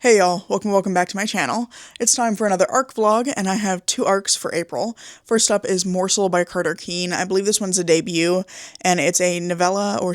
Hey y'all, welcome back to my channel. It's time for another ARC vlog, and I have two ARCs for April. First up is Morsel by Carter Keene. I believe this one's a debut, and it's a novella, or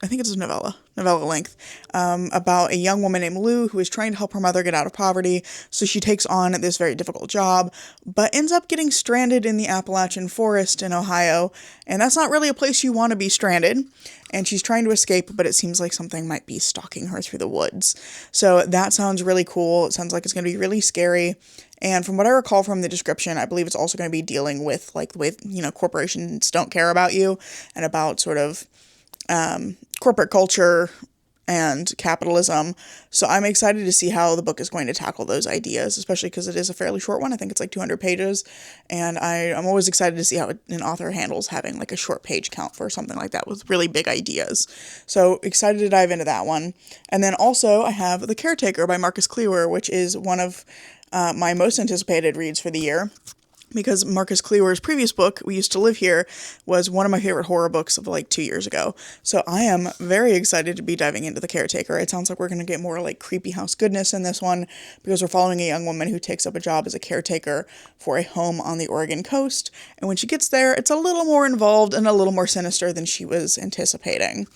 I think it's a novella length, about a young woman named Lou who is trying to help her mother get out of poverty, so she takes on this very difficult job, but ends up getting stranded in the Appalachian forest in Ohio, and that's not really a place you want to be stranded, and she's trying to escape, but it seems like something might be stalking her through the woods. So that sounds really cool. It sounds like it's going to be really scary, and from what I recall from the description, I believe it's also going to be dealing with, like, the way, corporations don't care about you, and about sort of corporate culture and capitalism. So I'm excited to see how the book is going to tackle those ideas, especially because it is a fairly short one. I think it's like 200 pages, and I'm always excited to see how an author handles having like a short page count for something like that with really big ideas. So excited to dive into that one. And then also I have The Caretaker by Marcus Cleaver, which is one of my most anticipated reads for the year, because Marcus Cleaver's previous book, We Used to Live Here, was one of my favorite horror books of like 2 years ago. So I am very excited to be diving into The Caretaker. It sounds like we're going to get more like creepy house goodness in this one, because we're following a young woman who takes up a job as a caretaker for a home on the Oregon coast. And when she gets there, it's a little more involved and a little more sinister than she was anticipating.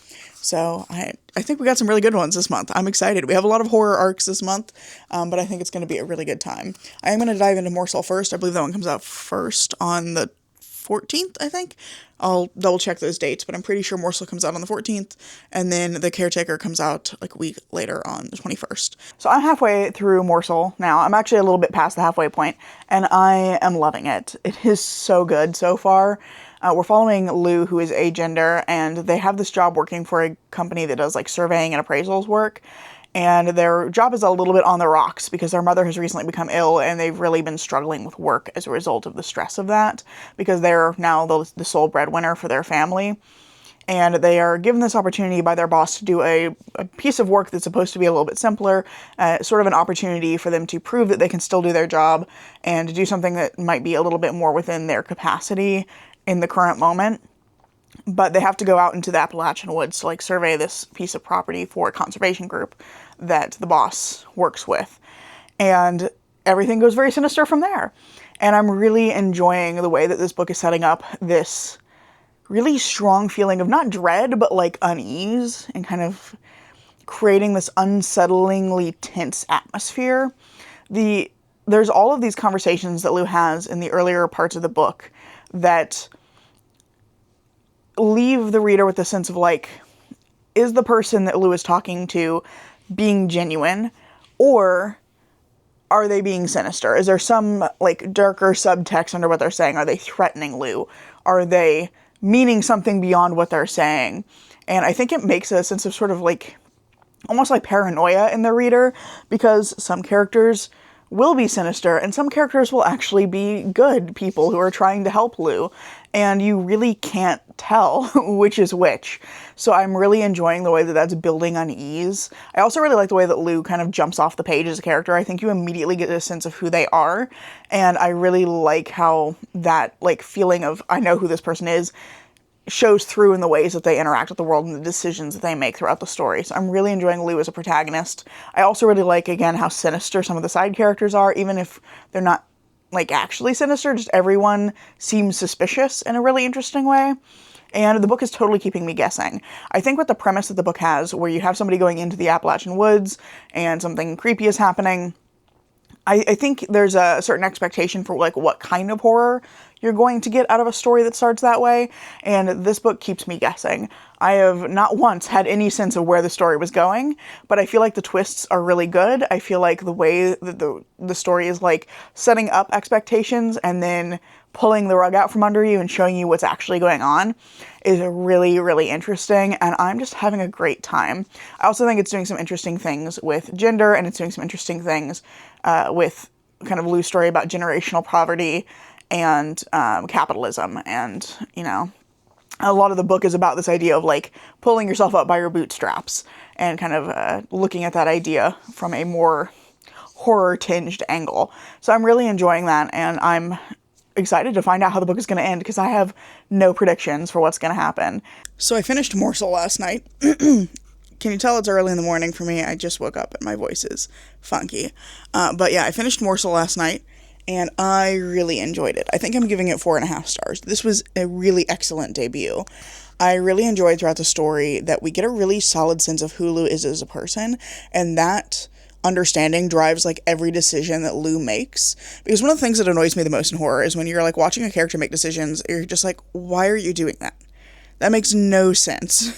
So I think we got some really good ones this month. I'm excited. We have a lot of horror arcs this month, but I think it's going to be a really good time. I am going to dive into Morsel first. I believe that one comes out first on the 14th, I think. I'll double check those dates, but I'm pretty sure Morsel comes out on the 14th, and then The Caretaker comes out like a week later on the 21st. So I'm halfway through Morsel now. I'm actually a little bit past the halfway point, and I am loving it. It is so good so far. We're following Lou, who is agender, and they have this job working for a company that does like surveying and appraisals work. And their job is a little bit on the rocks because their mother has recently become ill, and they've really been struggling with work as a result of the stress of that, because they're now the sole breadwinner for their family. And they are given this opportunity by their boss to do a piece of work that's supposed to be a little bit simpler, sort of an opportunity for them to prove that they can still do their job and to do something that might be a little bit more within their capacity in the current moment. But they have to go out into the Appalachian woods to like survey this piece of property for a conservation group that the boss works with. And everything goes very sinister from there. And I'm really enjoying the way that this book is setting up this really strong feeling of not dread, but like unease, and kind of creating this unsettlingly tense atmosphere. There's all of these conversations that Lou has in the earlier parts of the book that leave the reader with a sense of like, is the person that Lou is talking to being genuine, or are they being sinister? Is there some like darker subtext under what they're saying? Are they threatening Lou? Are they meaning something beyond what they're saying? And I think it makes a sense of sort of like almost like paranoia in the reader, because some characters will be sinister and some characters will actually be good people who are trying to help Lou, and you really can't tell which is which. So I'm really enjoying the way that that's building unease. I also really like the way that Lou kind of jumps off the page as a character. I think you immediately get a sense of who they are, and I really like how that like feeling of I know who this person is shows through in the ways that they interact with the world and the decisions that they make throughout the story. So I'm really enjoying Lou as a protagonist. I also really like, again, how sinister some of the side characters are, even if they're not like actually sinister, just everyone seems suspicious in a really interesting way. And the book is totally keeping me guessing. I think with the premise that the book has, where you have somebody going into the Appalachian woods and something creepy is happening, I think there's a certain expectation for like what kind of horror you're going to get out of a story that starts that way, and this book keeps me guessing. I have not once had any sense of where the story was going, but I feel like the twists are really good. I feel like the way that the story is like setting up expectations and then pulling the rug out from under you and showing you what's actually going on is really, really interesting, and I'm just having a great time. I also think it's doing some interesting things with gender, and it's doing some interesting things with kind of Lou's story about generational poverty and capitalism. And, you know, a lot of the book is about this idea of like pulling yourself up by your bootstraps and kind of looking at that idea from a more horror-tinged angle. So I'm really enjoying that, and I'm excited to find out how the book is going to end, because I have no predictions for what's going to happen. So I finished Morsel last night. can you tell it's early in the morning for me? I just woke up and my voice is funky. But yeah, I finished Morsel last night and I really enjoyed it. I think I'm giving it 4.5 stars. This was a really excellent debut. I really enjoyed throughout the story that we get a really solid sense of who Lou is as a person, and that understanding drives like every decision that Lou makes. Because one of the things that annoys me the most in horror is when you're like watching a character make decisions, you're just like, why are you doing that? That makes no sense.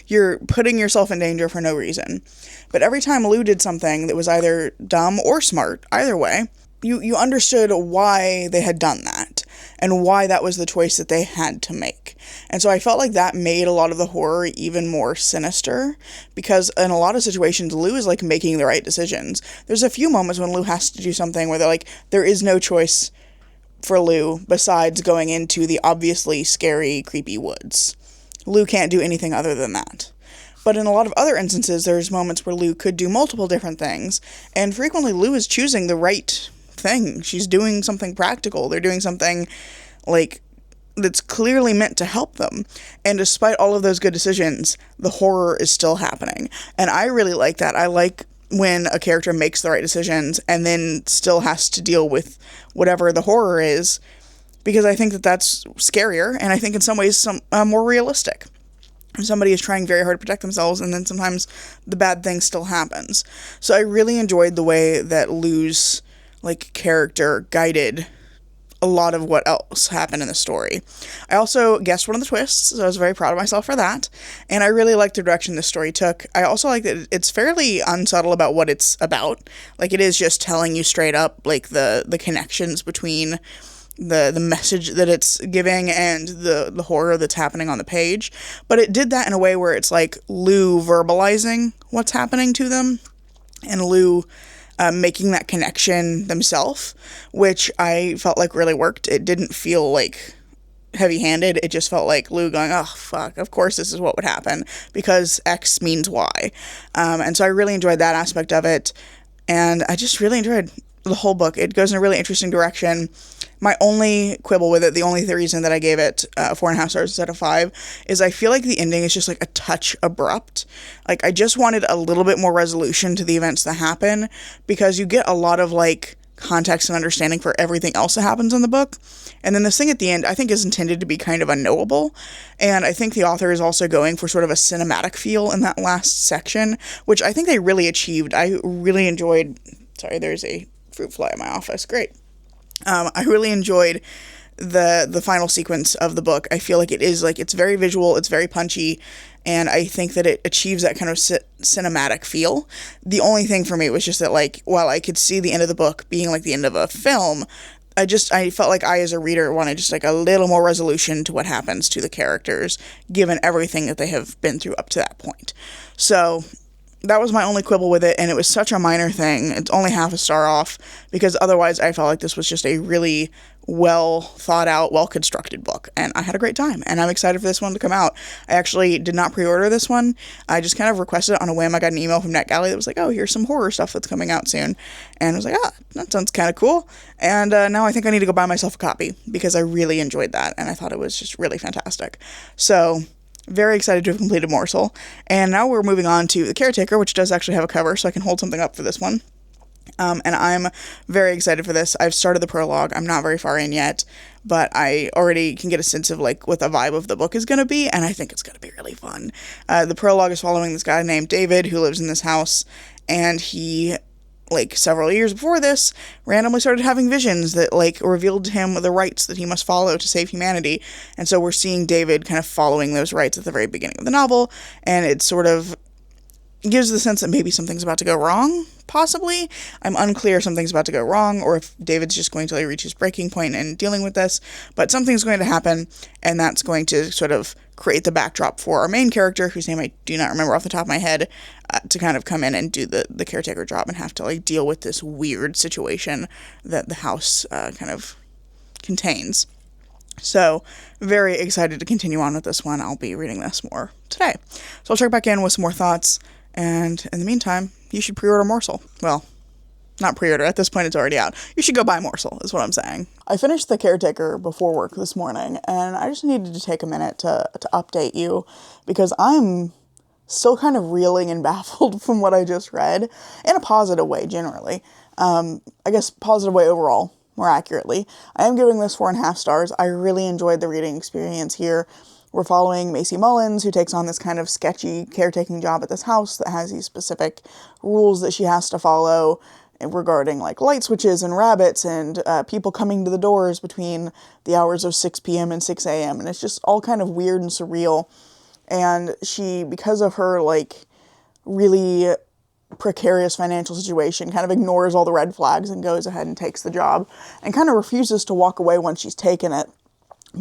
You're putting yourself in danger for no reason. But every time Lou did something that was either dumb or smart, either way, you understood why they had done that and why that was the choice that they had to make. And so I felt like that made a lot of the horror even more sinister, because in a lot of situations, Lou is like making the right decisions. There's a few moments when Lou has to do something where they're like, there is no choice for Lou besides going into the obviously scary, creepy woods. Lou can't do anything other than that. But in a lot of other instances, there's moments where Lou could do multiple different things, and frequently Lou is choosing the right thing. She's doing something practical. They're doing something, like, that's clearly meant to help them. And despite all of those good decisions, the horror is still happening. And I really like that. I like when a character makes the right decisions and then still has to deal with whatever the horror is, because I think that that's scarier, and I think in some ways more realistic. Somebody is trying very hard to protect themselves, and then sometimes the bad thing still happens. So I really enjoyed the way that Lou's like character guided a lot of what else happened in the story. I also guessed one of the twists, so I was very proud of myself for that, and I really liked the direction this story took. I also like that it's fairly unsubtle about what it's about. Like, it is just telling you straight up, like, the connections between the message that it's giving and the horror that's happening on the page. But it did that in a way where it's like Lou verbalizing what's happening to them, and Lou making that connection themselves, which I felt like really worked. It didn't feel like heavy-handed. It just felt like Lou going, oh, fuck, of course this is what would happen, because X means Y. And so I really enjoyed that aspect of it, and I just really enjoyed the whole book. It goes in a really interesting direction. My only quibble with it, the only reason that I gave it 4.5 stars instead of 5, is I feel like the ending is just like a touch abrupt. Like, I just wanted a little bit more resolution to the events that happen, because you get a lot of like context and understanding for everything else that happens in the book. And then this thing at the end, I think, is intended to be kind of unknowable. And I think the author is also going for sort of a cinematic feel in that last section, which I think they really achieved. I really enjoyed... Sorry, there's a fruit fly in my office. Great. I really enjoyed the final sequence of the book. I feel like it is, like, it's very visual, it's very punchy, and I think that it achieves that kind of cinematic feel. The only thing for me was just that, like, while I could see the end of the book being like the end of a film, I felt like I, as a reader, wanted just like a little more resolution to what happens to the characters, given everything that they have been through up to that point. So that was my only quibble with it, and it was such a minor thing. It's only half a star off, because otherwise I felt like this was just a really well thought out, well constructed book, and I had a great time, and I'm excited for this one to come out. I actually did not pre-order this one. I just kind of requested it on a whim. I got an email from NetGalley that was like, oh, here's some horror stuff that's coming out soon, and I was like, that sounds kind of cool, and now I think I need to go buy myself a copy, because I really enjoyed that, and I thought it was just really fantastic. So very excited to have completed Morsel. And now we're moving on to The Caretaker, which does actually have a cover, so I can hold something up for this one. And I'm very excited for this. I've started the prologue. I'm not very far in yet, but I already can get a sense of like what the vibe of the book is going to be, and I think it's going to be really fun. The prologue is following this guy named David who lives in this house, and he, like, several years before this, randomly started having visions that, like, revealed to him the rites that he must follow to save humanity. And so we're seeing David kind of following those rites at the very beginning of the novel, and it sort of gives the sense that maybe something's about to go wrong, possibly. I'm unclear if something's about to go wrong, or if David's just going to, like, reach his breaking point in dealing with this, but something's going to happen, and that's going to sort of create the backdrop for our main character, whose name I do not remember off the top of my head, to kind of come in and do the caretaker job and have to, like, deal with this weird situation that the house kind of contains. So, very excited to continue on with this one. I'll be reading this more today. So I'll check back in with some more thoughts, and in the meantime, you should pre-order Morsel. Well, not pre-order. At this point, it's already out. You should go buy Morsel, is what I'm saying. I finished The Caretaker before work this morning, and I just needed to take a minute to update you, because I'm still kind of reeling and baffled from what I just read, in a positive way, generally. I guess positive way overall, more accurately. I am giving this 4.5 stars. I really enjoyed the reading experience here. We're following Macy Mullins, who takes on this kind of sketchy caretaking job at this house that has these specific rules that she has to follow regarding like light switches and rabbits and people coming to the doors between the hours of 6 p.m. and 6 a.m. And it's just all kind of weird and surreal. And she, because of her like really precarious financial situation, kind of ignores all the red flags and goes ahead and takes the job and kind of refuses to walk away once she's taken it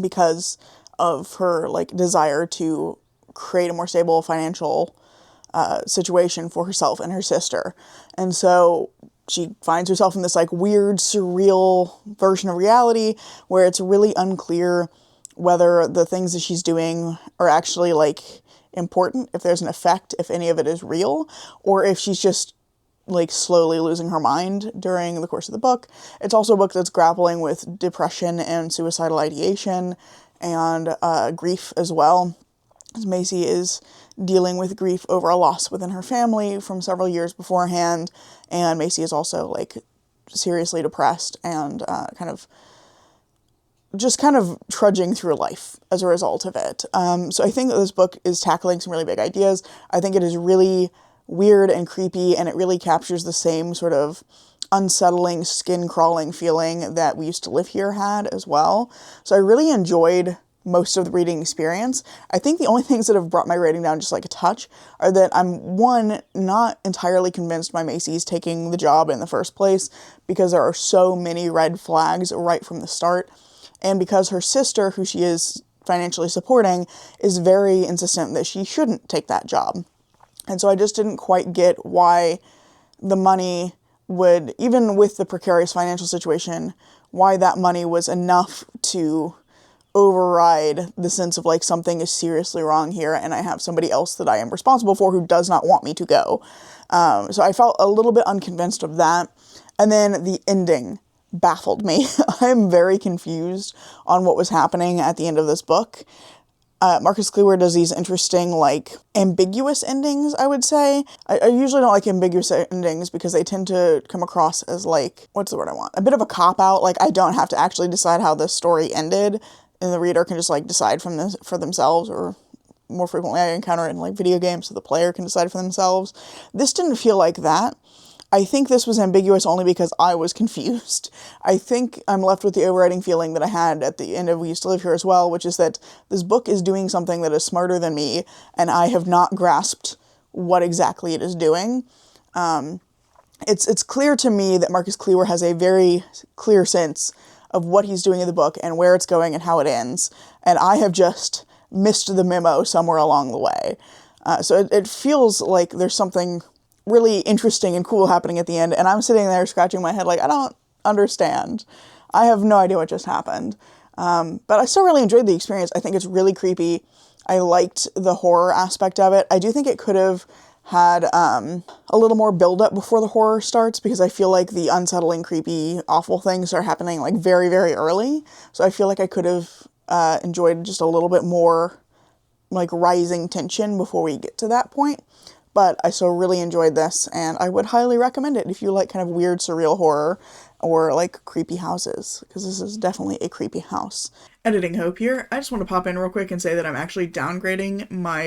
because of her like desire to create a more stable financial situation for herself and her sister. And so she finds herself in this like weird, surreal version of reality where it's really unclear whether the things that she's doing are actually like important, if there's an effect, if any of it is real, or if she's just like slowly losing her mind during the course of the book. It's also a book that's grappling with depression and suicidal ideation and grief as well. As Macy is dealing with grief over a loss within her family from several years beforehand, and Macy is also like seriously depressed and kind of trudging through life as a result of it. So I think that this book is tackling some really big ideas. I think it is really weird and creepy, and it really captures the same sort of unsettling, skin-crawling feeling that We Used to Live Here had as well. So I really enjoyed most of the reading experience. I think the only things that have brought my rating down just like a touch are that I'm, one, not entirely convinced by Macy's taking the job in the first place because there are so many red flags right from the start, and because her sister, who she is financially supporting, is very insistent that she shouldn't take that job. And so I just didn't quite get why the money would, even with the precarious financial situation, why that money was enough to override the sense of like something is seriously wrong here and I have somebody else that I am responsible for who does not want me to go. So I felt a little bit unconvinced of that. And then the ending baffled me. I'm very confused on what was happening at the end of this book. Marcus Klewer does these interesting, like, ambiguous endings, I would say. I usually don't like ambiguous endings because they tend to come across as, like, what's the word I want? A bit of a cop-out. Like, I don't have to actually decide how this story ended, and the reader can just, like, decide from this for themselves, or more frequently I encounter it in, like, video games, so the player can decide for themselves. This didn't feel like that. I think this was ambiguous only because I was confused. I think I'm left with the overriding feeling that I had at the end of We Used to Live Here as well, which is that this book is doing something that is smarter than me, and I have not grasped what exactly it is doing. It's clear to me that Marcus Klewer has a very clear sense of what he's doing in the book and where it's going and how it ends, and I have just missed the memo somewhere along the way. So it feels like there's something really interesting and cool happening at the end, and I'm sitting there scratching my head like, I don't understand. I have no idea what just happened. But I still really enjoyed the experience. I think it's really creepy. I liked the horror aspect of it. I do think it could have had a little more build-up before the horror starts, because I feel like the unsettling, creepy, awful things are happening like very, very early. So I feel like I could have enjoyed just a little bit more like rising tension before we get to that point. But I still really enjoyed this, and I would highly recommend it if you like kind of weird, surreal horror or like creepy houses, because this is definitely a creepy house. Editing Hope here. I just want to pop in real quick and say that I'm actually downgrading my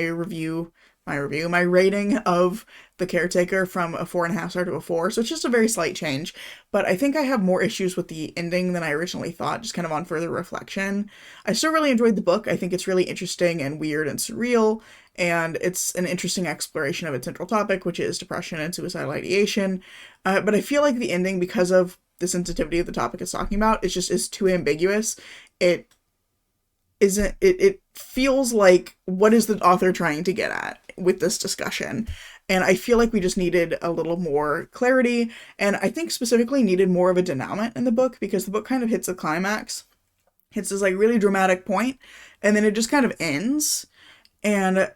rating of The Caretaker from a 4.5 star to a 4, so it's just a very slight change, but I think I have more issues with the ending than I originally thought, just kind of on further reflection. I still really enjoyed the book. I think it's really interesting and weird and surreal, and it's an interesting exploration of its central topic, which is depression and suicidal ideation, but I feel like the ending, because of the sensitivity of the topic it's talking about, is too ambiguous. It feels like, what is the author trying to get at with this discussion? And I feel like we just needed a little more clarity, and I think specifically needed more of a denouement in the book, because the book kind of hits a climax, hits this like really dramatic point, and then it just kind of ends. And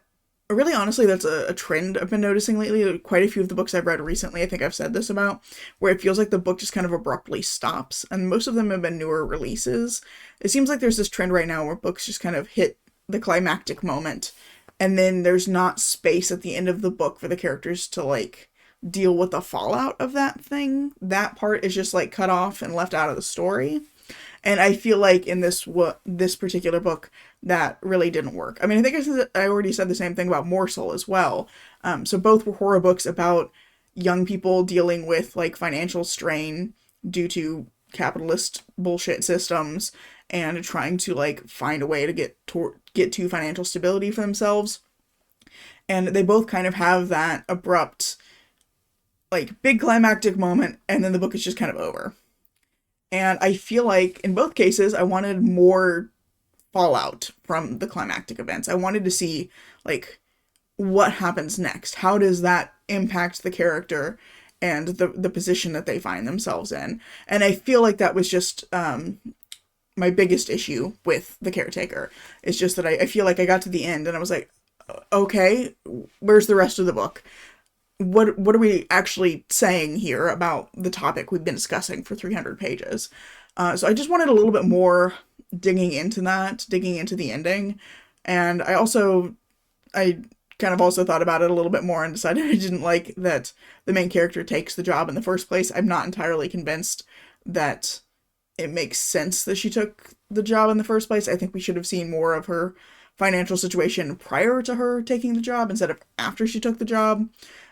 really, honestly, that's a trend I've been noticing lately. Quite a few of the books I've read recently, I think I've said this about, where it feels like the book just kind of abruptly stops, and most of them have been newer releases. It seems like there's this trend right now where books just kind of hit the climactic moment and then there's not space at the end of the book for the characters to like deal with the fallout of that thing. That part is just like cut off and left out of the story. And I feel like in this particular book that really didn't work. I mean, I think I already said the same thing about Morsel as well. So both were horror books about young people dealing with like financial strain due to capitalist bullshit systems and trying to like find a way to get to financial stability for themselves. And they both kind of have that abrupt like big climactic moment, and then the book is just kind of over. And I feel like in both cases I wanted more fallout from the climactic events. I wanted to see like what happens next. How does that impact the character and the position that they find themselves in? And I feel like that was just my biggest issue with The Caretaker. It's just that I feel like I got to the end and I was like, okay, where's the rest of the book? What are we actually saying here about the topic we've been discussing for 300 pages? So I just wanted a little bit more digging into the ending. And I kind of also thought about it a little bit more and decided I didn't like that the main character takes the job in the first place. I'm not entirely convinced that it makes sense that she took the job in the first place. I think we should have seen more of her financial situation prior to her taking the job instead of after she took the job.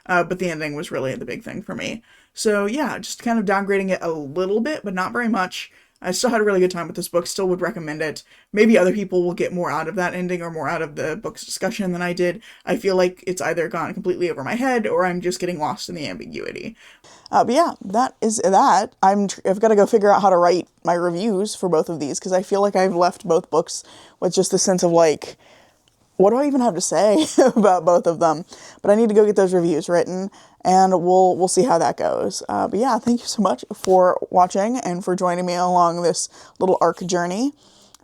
But the ending was really the big thing for me. So yeah, just kind of downgrading it a little bit, but not very much. I still had a really good time with this book, still would recommend it. Maybe other people will get more out of that ending or more out of the book's discussion than I did. I feel like it's either gone completely over my head or I'm just getting lost in the ambiguity. But yeah, that is that. I've got to go figure out how to write my reviews for both of these because I feel like I've left both books with just the sense of like, what do I even have to say about both of them? But I need to go get those reviews written, and we'll see how that goes. But yeah, thank you so much for watching and for joining me along this little arc journey.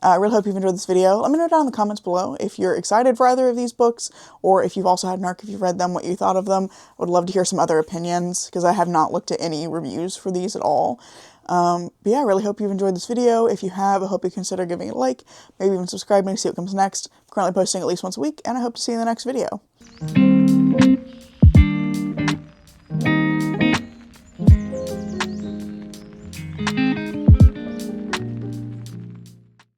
I really hope you've enjoyed this video. Let me know down in the comments below if you're excited for either of these books, or if you've also had an arc, if you've read them, what you thought of them. I would love to hear some other opinions, because I have not looked at any reviews for these at all. But yeah, I really hope you've enjoyed this video. If you have, I hope you consider giving it a like, maybe even subscribing to see what comes next. I'm currently posting at least once a week, and I hope to see you in the next video.